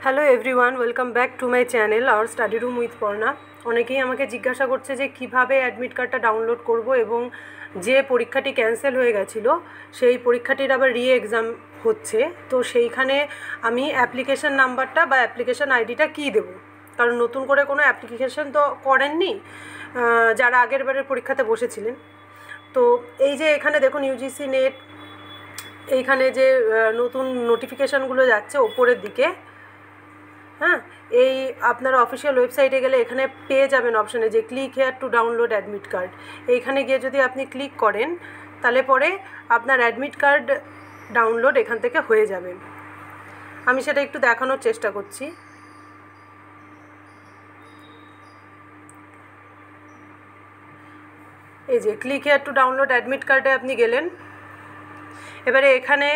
Hello everyone, welcome back to my channel hour study room with Parna. অনেকেই আমাকে জিজ্ঞাসা করছে যে কিভাবে অ্যাডমিট কার্ডটা ডাউনলোড করব এবং যে পরীক্ষাটি ক্যান্সেল হয়ে গেছিলো সেই পরীক্ষাটির আবার এক্সাম হচ্ছে, তো সেইখানে আমি অ্যাপ্লিকেশান নাম্বারটা বা অ্যাপ্লিকেশান আইডিটা কী দেবো, কারণ নতুন করে কোনো অ্যাপ্লিকেশান তো করেননি যারা আগের বারের পরীক্ষাতে বসেছিলেন। তো এই যে এখানে দেখুন ইউজিসি নেট, এইখানে যে নতুন নোটিফিকেশানগুলো যাচ্ছে ওপরের দিকে, হ্যাঁ, এই আপনারা অফিসিয়াল ওয়েবসাইটে গেলে এখানে পেয়ে যাবেন অপশানে যে click here to download admit card. এইখানে গিয়ে যদি আপনি ক্লিক করেন তাহলে পরে আপনার অ্যাডমিট কার্ড ডাউনলোড এখান থেকে হয়ে যাবে। আমি সেটা একটু দেখানোর চেষ্টা করছি। এই যে click here to download admit কার্ডে আপনি গেলেন, এবারে এখানে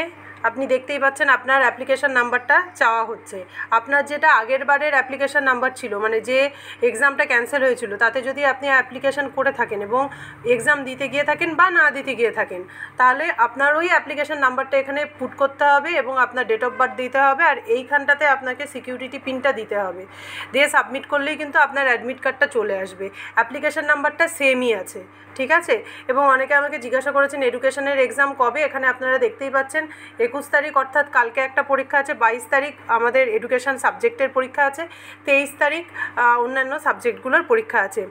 আপনি দেখতেই পাচ্ছেন আপনার অ্যাপ্লিকেশান নাম্বারটা চাওয়া হচ্ছে। আপনার যেটা আগের বারের অ্যাপ্লিকেশান নাম্বার ছিল, মানে যে এক্সামটা ক্যান্সেল হয়েছিল, তাতে যদি আপনি অ্যাপ্লিকেশান করে থাকেন এবং এক্সাম দিতে গিয়ে থাকেন বা না দিতে গিয়ে থাকেন, তাহলে আপনার ওই অ্যাপ্লিকেশান নাম্বারটা এখানে পুট করতে হবে এবং আপনার ডেট অফ বার্থ দিতে হবে, আর এইখানটাতে আপনাকে সিকিউরিটি পিনটা দিতে হবে। দিয়ে সাবমিট করলেই কিন্তু আপনার অ্যাডমিট কার্ডটা চলে আসবে। অ্যাপ্লিকেশান নাম্বারটা সেমই আছে, ঠিক আছে। এবং অনেকে আমাকে জিজ্ঞাসা করেছেন এডুকেশনের এক্সাম কবে। এখানে আপনারা দেখতেই পাচ্ছেন 21 তারিখ, অর্থাৎ কালকে একটা পরীক্ষা আছে, 22 তারিখ আমাদের এডুকেশন সাবজেক্টের পরীক্ষা আছে, 23 তারিখ অন্যান্য সাবজেক্টগুলোর পরীক্ষা আছে।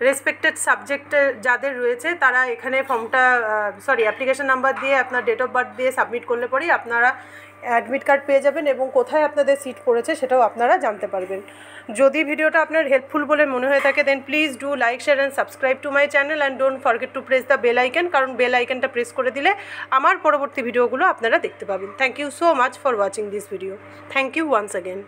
রেসপেক্টেড সাবজেক্টে যাদের রয়েছে তারা এখানে ফর্মটা অ্যাপ্লিকেশন নাম্বার দিয়ে আপনার ডেট অফ বার্থ দিয়ে সাবমিট করলে পরেই আপনারা অ্যাডমিট কার্ড পেয়ে যাবেন এবং কোথায় আপনাদের সিট পড়েছে সেটাও আপনারা জানতে পারবেন। যদি ভিডিওটা আপনার হেল্পফুল বলে মনে হয়ে থাকে then please do like, share and subscribe to my channel and don't forget to press the bell icon, কারণ বেল আইকনটা প্রেস করে দিলে আমার পরবর্তী ভিডিওগুলো আপনারা দেখতে পাবেন। Thank you so much for watching this video. Thank you once again.